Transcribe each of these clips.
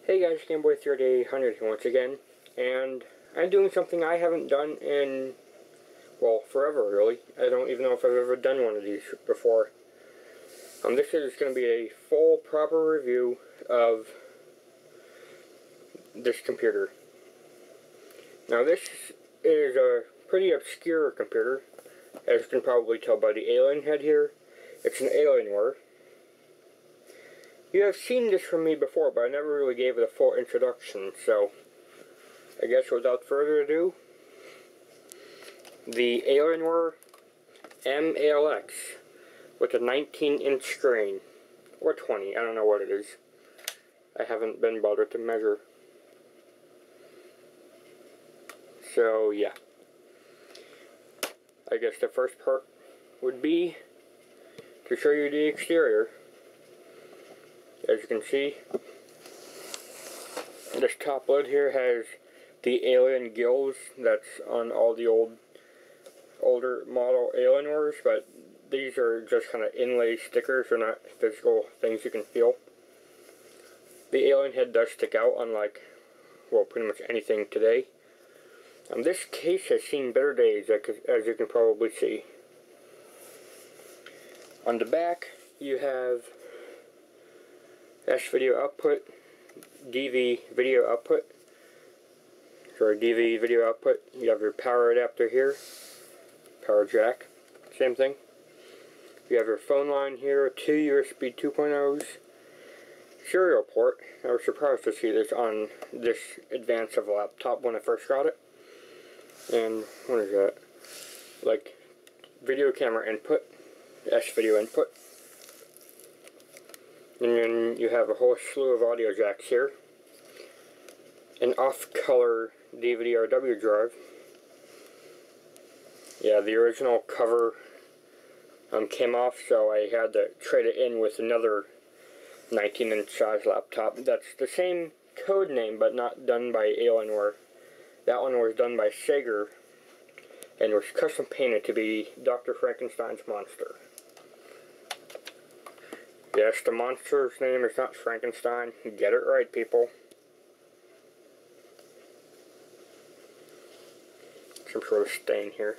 Hey guys, Gameboy3800 here once again, and I'm doing something I haven't done in, well, forever really. I don't even know if I've ever done one of these before. This is going to be a full, proper review of this computer. Now this is a pretty obscure computer, as you can probably tell by the alien head here. It's an Alienware. You have seen this from me before, but I never really gave it a full introduction, so I guess without further ado, the Alienware mALX with a 19-inch screen, or 20, I don't know what it is. I haven't been bothered to measure. So yeah, I guess the first part would be to show you the exterior. As you can see, this top lid here has the alien gills that's on all the older model Alienwares, but these are just kind of inlay stickers. They're not physical things you can feel. The alien head does stick out, unlike, well, pretty much anything today. This case has seen better days, as you can probably see. On the back, you have S video output, DV video output. Sorry, DV video output. You have your power adapter here, power jack, same thing. You have your phone line here, two USB 2.0s, serial port. I was surprised to see this on this advance of a laptop when I first got it. And what is that? Like video camera input, S video input. And then you have a whole slew of audio jacks here. An off-color DVD-RW drive. Yeah, the original cover came off, so I had to trade it in with another 19-inch size laptop. That's the same code name, but not done by Alienware. That one was done by Sager, and was custom painted to be Dr. Frankenstein's monster. Yes, the monster's name is not Frankenstein. Get it right, people. Some sort of stain here.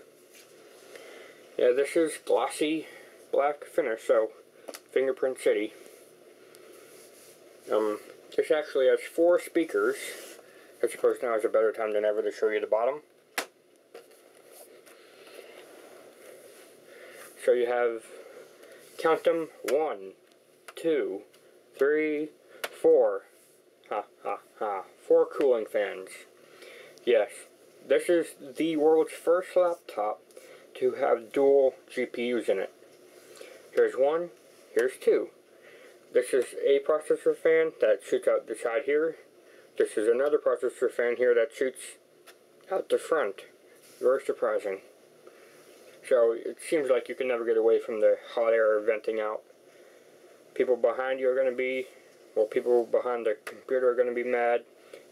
Yeah, this is glossy black finish, so Fingerprint City. This actually has 4 speakers. I suppose now is a better time than ever to show you the bottom. So you have, count them, 1, 2, 3, 4. Ha ha ha. 4 cooling fans. Yes, this is the world's first laptop to have dual GPUs in it. Here's 1, here's 2. This is a processor fan that shoots out the side here. This is another processor fan here that shoots out the front. Very surprising. So it seems like you can never get away from the hot air venting out. People behind you are going to be, well, people behind the computer are going to be mad.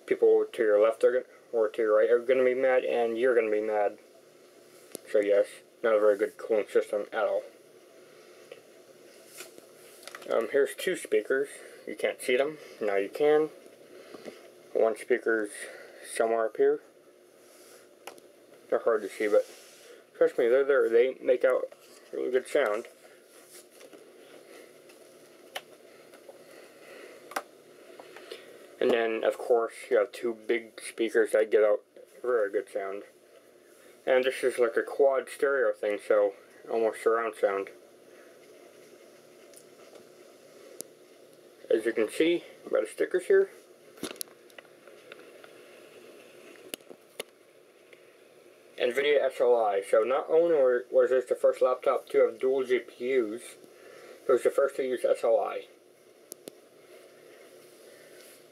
People to your left or to your right are going to be mad, and you're going to be mad. So yes, not a very good cooling system at all. Here's 2 speakers. You can't see them. Now you can. One speaker's somewhere up here. They're hard to see, but trust me, they're there. They make out really good sound. And then, of course, you have 2 big speakers that get out very good sound. And this is like a quad stereo thing, so almost surround sound. As you can see by the stickers here, NVIDIA SLI. So not only was this the first laptop to have dual GPUs, it was the first to use SLI.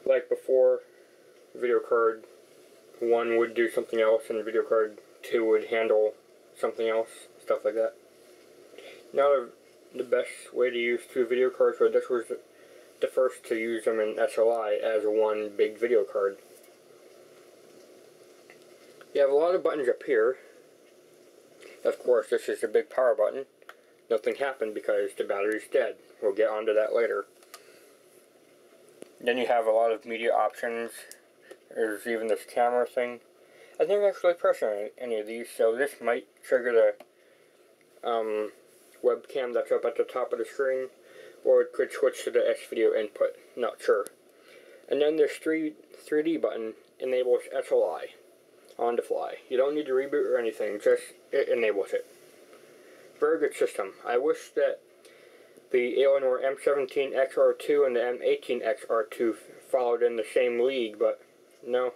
Like before, video card 1 would do something else, and video card 2 would handle something else, stuff like that. Now the best way to use 2 video cards, but this was the first to use them in SLI as one big video card. You have a lot of buttons up here. Of course, this is the big power button. Nothing happened because the battery's dead. We'll get onto that later. Then you have a lot of media options. There's even this camera thing. I've never actually pressed on any of these, so this might trigger the webcam that's up at the top of the screen, or it could switch to the S-Video input. Not sure. And then this 3D button enables SLI on the fly. You don't need to reboot or anything, just it enables it. Very good system. I wish that the Alienware M17XR2 and the M18XR2 followed in the same league, but no.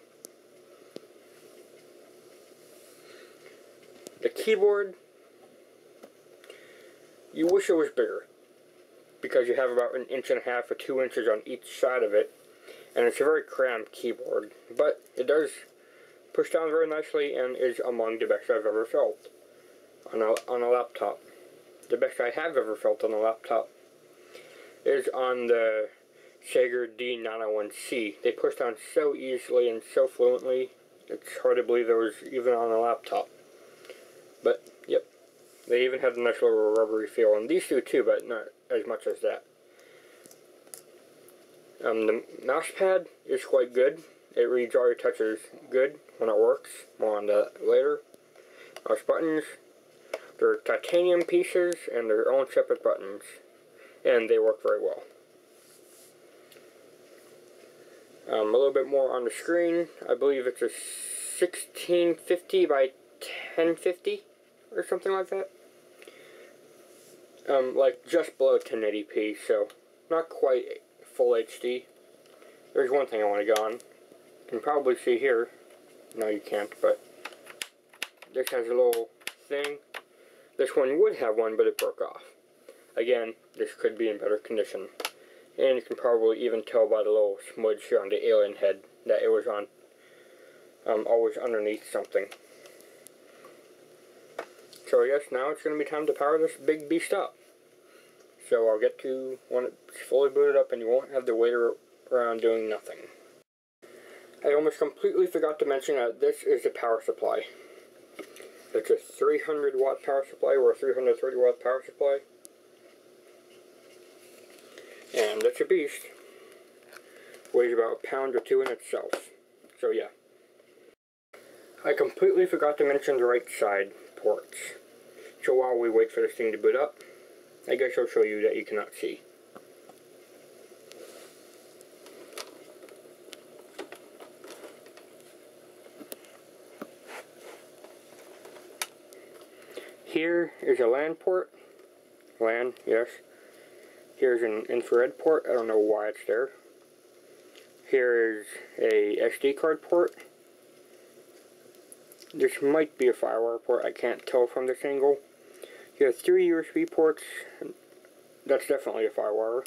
The keyboard, you wish it was bigger, because you have about 1.5 inches or 2 inches on each side of it, and it's a very cramped keyboard, but it does push down very nicely and is among the best I've ever felt on a laptop. The best I have ever felt on a laptop is on the Sega D901C. They push down so easily and so fluently, it's hard to believe there was even on a laptop. But, yep, they even had a nice little rubbery feel, and these do too, but not as much as that. The mouse pad is quite good. It reads all your touches good when it works. More on that later. Mouse buttons, they're titanium pieces and their own separate buttons, and they work very well. A little bit more on the screen. I believe it's a 1650 by 1050 or something like that. Like just below 1080p, so not quite full HD. There's one thing I want to go on. You can probably see here. No, you can't, but this has a little thing. This one would have one, but it broke off. Again, this could be in better condition. And you can probably even tell by the little smudge here on the alien head that it was on, always underneath something. So I guess now it's going to be time to power this big beast up. So I'll get to when it's fully booted up and you won't have to wait around doing nothing. I almost completely forgot to mention that this is a power supply. It's a 300 watt power supply or a 330 watt power supply. And it's a beast. Weighs about a pound or two in itself. So yeah. I completely forgot to mention the right side ports. So while we wait for this thing to boot up, I guess I'll show you that you cannot see. Here is a LAN port. LAN, yes. Here's an infrared port. I don't know why it's there. Here is a SD card port. This might be a FireWire port. I can't tell from this angle. You have 3 USB ports. That's definitely a FireWire.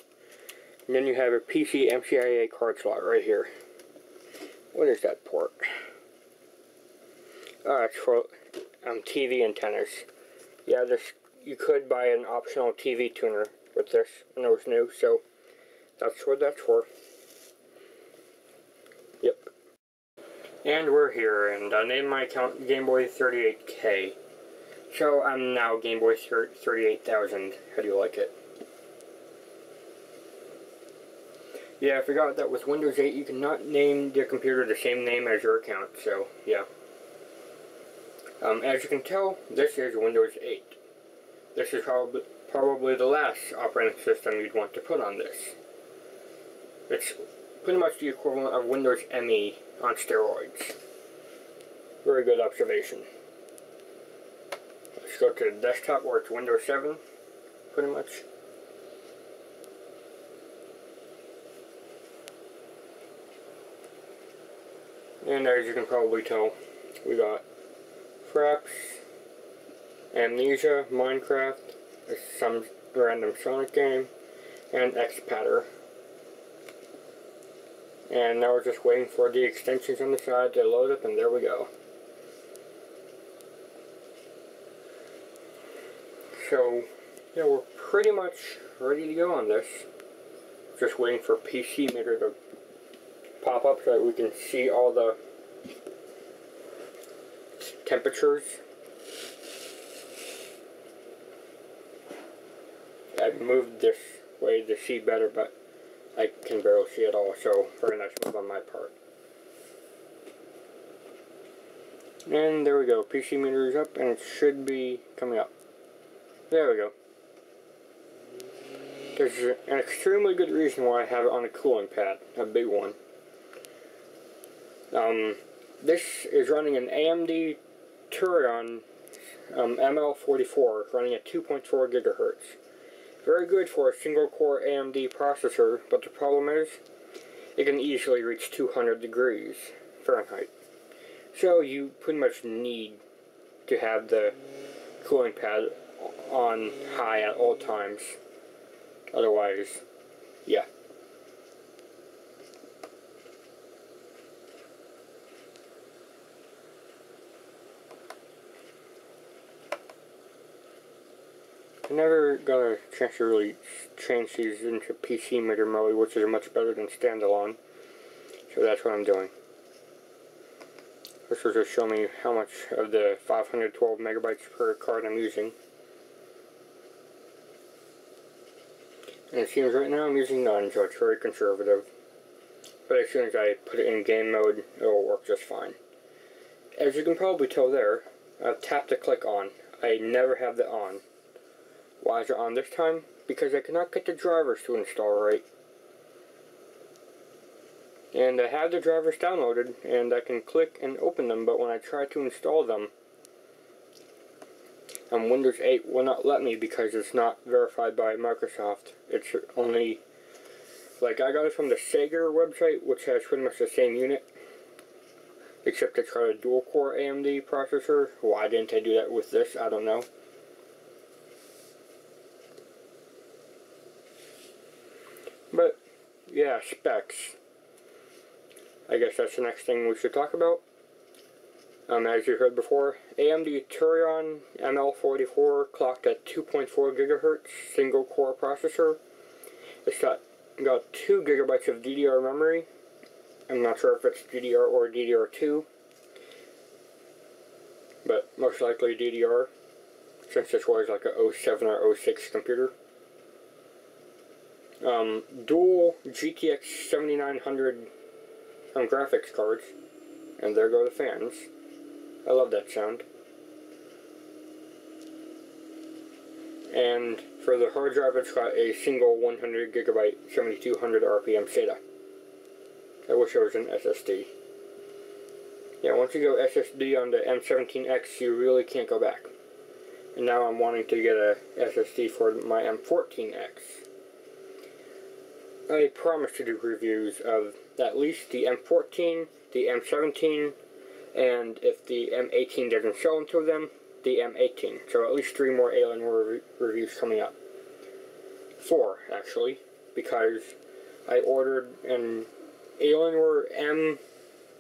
And then you have a PC MCIA card slot right here. What is that port? It's for TV antennas. Yeah, this you could buy an optional TV tuner with this, and it was new, so that's what that's for. Yep. And we're here, and I named my account Game Boy 38K. So I'm now Game Boy 38,000. How do you like it? Yeah, I forgot that with Windows 8 you cannot name your computer the same name as your account, so yeah. As you can tell, this is Windows 8. This is probably the last operating system you'd want to put on this. It's pretty much the equivalent of Windows ME on steroids. Very good observation. Let's go to the desktop where it's Windows 7, pretty much. And as you can probably tell, we got Fraps, Amnesia, Minecraft, some random Sonic game, and X-Patter. And now we're just waiting for the extensions on the side to load up, and there we go. So, yeah, we're pretty much ready to go on this. Just waiting for PC Meter to pop up so that we can see all the temperatures. I've moved this way to see better, but I can barely see it all, so very nice move on my part. And there we go, PC meter is up, and it should be coming up. There we go. There's an extremely good reason why I have it on a cooling pad, a big one. This is running an AMD Turion ML44 running at 2.4 gigahertz. Very good for a single-core AMD processor, but the problem is it can easily reach 200 degrees Fahrenheit. So you pretty much need to have the cooling pad on high at all times. Otherwise, yeah. I never got a chance to really change these into PC meter mode, which is much better than standalone. So that's what I'm doing. This will just show me how much of the 512 megabytes per card I'm using. And it seems right now I'm using none, so it's very conservative. But as soon as I put it in game mode, it will work just fine. As you can probably tell there, I've tapped the click on. I never have the on. Why is it on this time? Because I cannot get the drivers to install right. And I have the drivers downloaded, and I can click and open them, but when I try to install them, Windows 8 will not let me because it's not verified by Microsoft. It's only, like, I got it from the Sager website, which has pretty much the same unit, except it's got a dual-core AMD processor. Why didn't I do that with this? I don't know. But, yeah, specs. I guess that's the next thing we should talk about. As you heard before, AMD Turion ML44 clocked at 2.4 gigahertz single-core processor. It's got 2 gigabytes of DDR memory. I'm not sure if it's DDR or DDR2, but most likely DDR, since this was like a 07 or 06 computer. Dual GTX 7900 graphics cards, and there go the fans. I love that sound. And for the hard drive, it's got a single 100 gigabyte 7200 RPM SATA. I wish it was an SSD. Yeah, once you go SSD on the M17X, you really can't go back. And now I'm wanting to get a SSD for my M14X. I promise to do reviews of at least the M14, the M17, and if the M18 doesn't sell until then, the M18. So at least 3 more Alienware reviews coming up. 4, actually, because I ordered an Alienware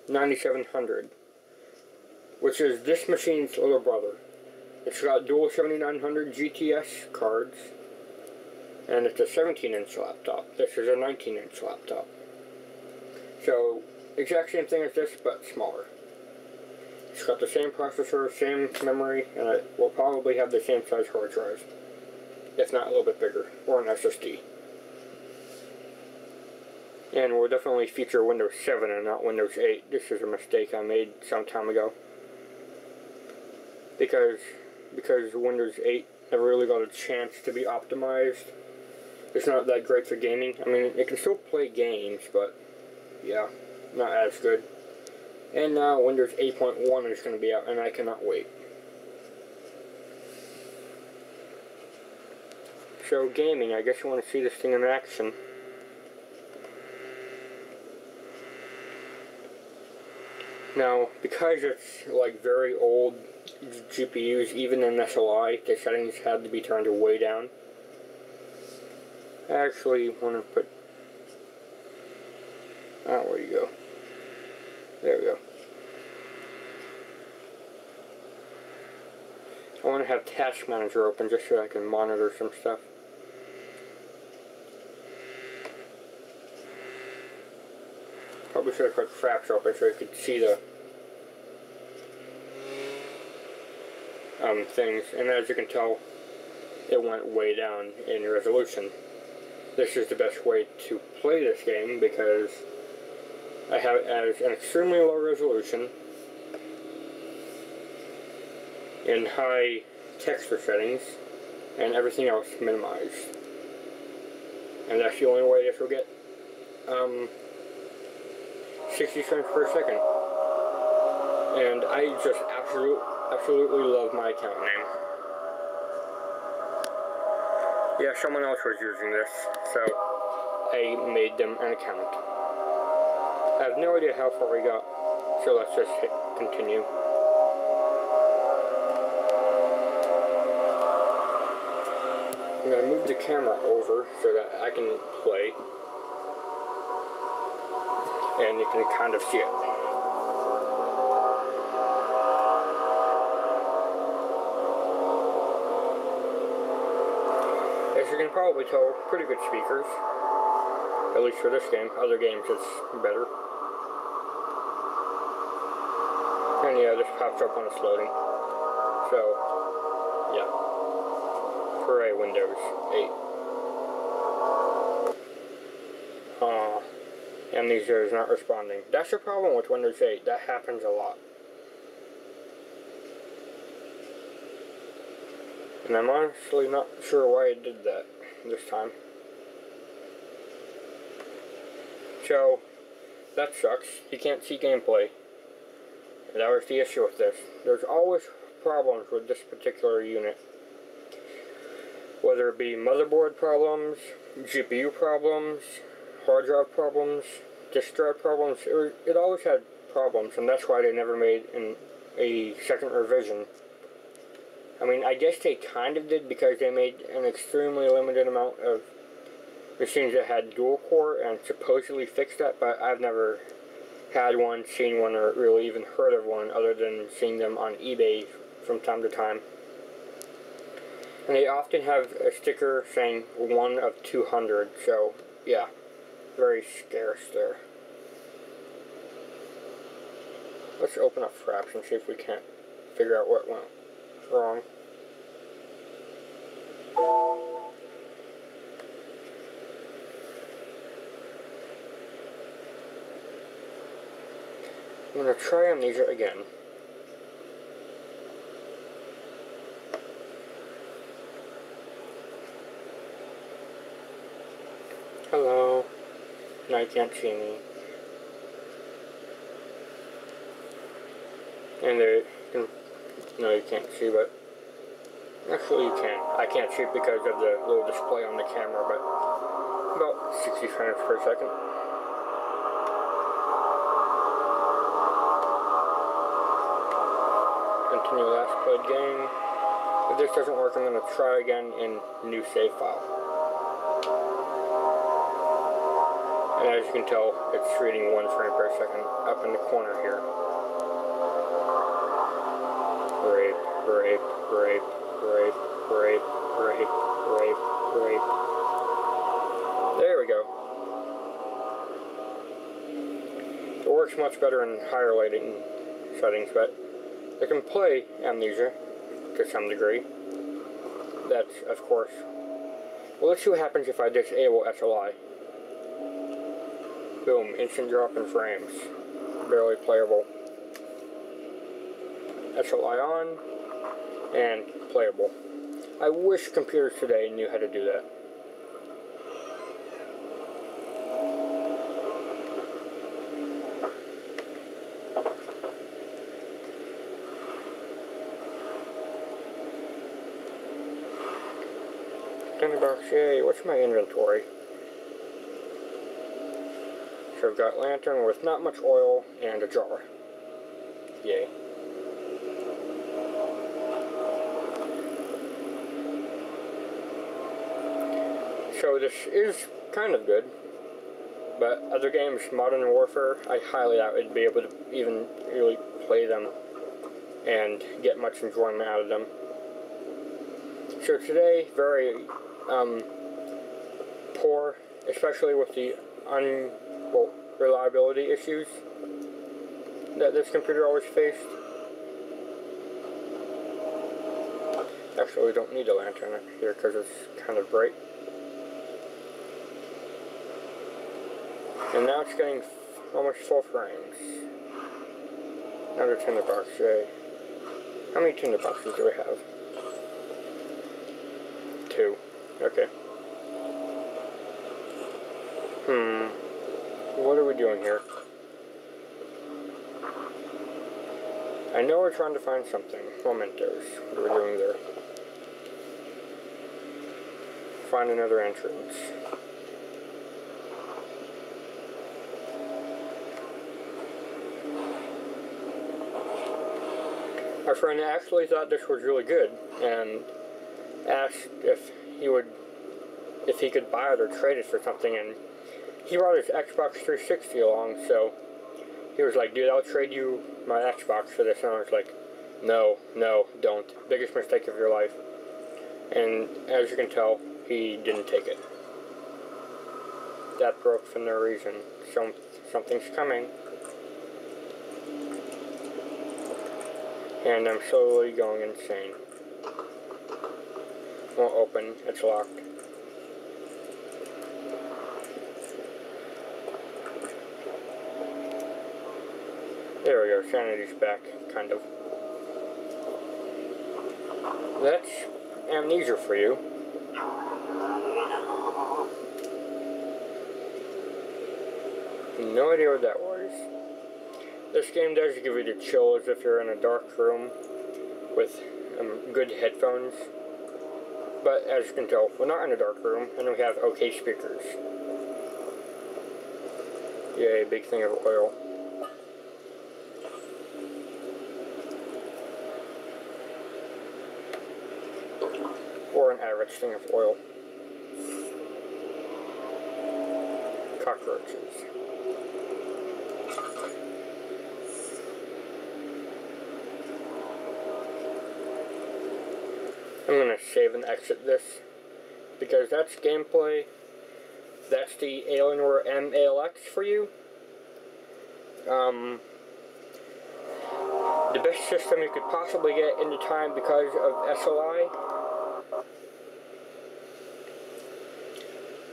M9700, which is this machine's little brother. It's got dual 7900 GTS cards, and it's a 17-inch laptop. This is a 19-inch laptop. So, exact same thing as this, but smaller. It's got the same processor, same memory, and it will probably have the same size hard drive, if not a little bit bigger, or an SSD. And will definitely feature Windows 7 and not Windows 8. This is a mistake I made some time ago. Because Windows 8 never really got a chance to be optimized. It's not that great for gaming. I mean, it can still play games, but yeah, not as good. And now Windows 8.1 is going to be out, and I cannot wait. So gaming, I guess you want to see this thing in action. Now, because it's like very old GPUs, even in SLI, the settings had to be turned way down. I actually want to put... oh, where you go? There we go. I want to have Task Manager open just so I can monitor some stuff. Probably should have put Fraps open so I could see the things. And as you can tell, it went way down in resolution. this is the best way to play this game because I have it as an extremely low resolution in high texture settings and everything else minimized. And that's the only way this will get 60 frames per second. And I just absolutely love my account name. Yeah, someone else was using this, so I made them an account. I have no idea how far we got, so let's just hit continue. I'm going to move the camera over so that I can play, and you can kind of see it. As you can probably tell, pretty good speakers, at least for this game. Other games it's better. And yeah, this pops up when it's loading. So, yeah. Hooray, Windows 8. Amnesia is not responding. That's the problem with Windows 8. That happens a lot. And I'm honestly not sure why it did that this time. So, that sucks. You can't see gameplay. And that was the issue with this. There's always problems with this particular unit. Whether it be motherboard problems, GPU problems, hard drive problems, disk drive problems, it always had problems, and that's why they never made a second revision. I mean, I guess they kind of did because they made an extremely limited amount of machines that had dual core and supposedly fixed that, but I've never had one, seen one, or really even heard of one other than seeing them on eBay from time to time. And they often have a sticker saying 1 of 200, so yeah, very scarce there. Let's open up Fraps and see if we can't figure out what went wrong. I'm going to try Amnesia again. Hello. No, you can't see me. And there, no, you can't see, but actually you can. I can't see it because of the little display on the camera, but about 60 frames per second. Continue last played game. If this doesn't work, I'm going to try again in new save file. And as you can tell, it's reading 1 frame per second up in the corner here. Rape, rape, rape, rape, rape, rape, rape, rape. There we go. It works much better in higher lighting settings, but I can play Amnesia to some degree. That's, of course. Well, let's see what happens if I disable SLI. Boom, instant drop in frames. Barely playable. SLI on, and playable. I wish computers today knew how to do that. Box, yay, what's my inventory? So I've got lantern with not much oil and a jar. Yay. So this is kind of good, but other games, Modern Warfare, I highly doubt I'd be able to even really play them and get much enjoyment out of them. So today, very poor, especially with the reliability issues that this computer always faced. Actually, we don't need a lantern here because it's kind of bright. And now it's getting almost full frames. Another tinderbox, yay. How many tinderboxes do we have? 2. Okay. What are we doing here? I know we're trying to find something. Mementos. What are we doing there? Find another entrance. Our friend actually thought this was really good and asked if he could buy it or trade it for something, and he brought his Xbox 360 along, so he was like, dude, I'll trade you my Xbox for this, and I was like, no, don't. Biggest mistake of your life. And as you can tell, he didn't take it. That broke for no reason. Something's coming. And I'm slowly going insane. Won't open, it's locked. There we go, sanity's back, kind of. That's amnesia for you. No idea what that was. This game does give you the chills if you're in a dark room with good headphones. But as you can tell, we're not in a dark room, and we have okay speakers. Yay, big thing of oil. Or an average thing of oil. Cockroaches. I'm gonna save and exit this, because that's gameplay. That's the Alienware mALX for you. The best system you could possibly get in the time because of SLI.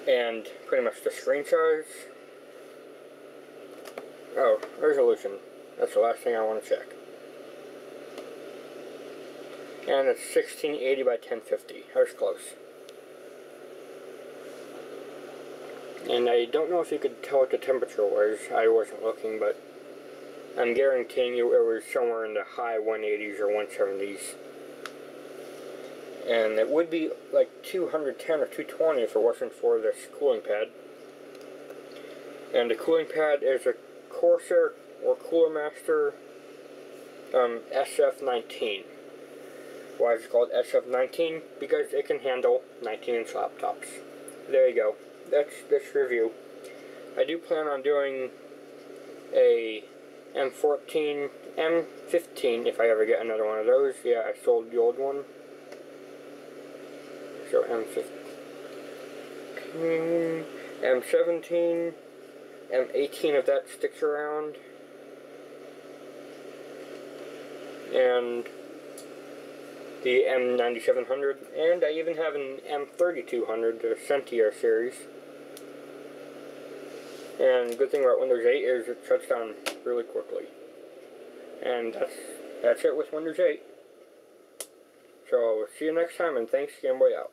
And pretty much the screen size. Oh, resolution. That's the last thing I want to check. And it's 1680 by 1050. That was close. And I don't know if you could tell what the temperature was. I wasn't looking, but I'm guaranteeing you it was somewhere in the high 180s or 170s. And it would be like 210 or 220 if it wasn't for this cooling pad. And the cooling pad is a Corsair or Cooler Master SF19. Why is it called SF19? Because it can handle 19-inch laptops. There you go. That's this review. I do plan on doing a M14, M15 if I ever get another one of those. Yeah, I sold the old one. So M15, M17, M18 if that sticks around, and the M9700, and I even have an M3200, the Centier series. And good thing about Windows 8 is it shuts down really quickly. And that's it with Windows 8. So see you next time, and thanks, Game Boy out.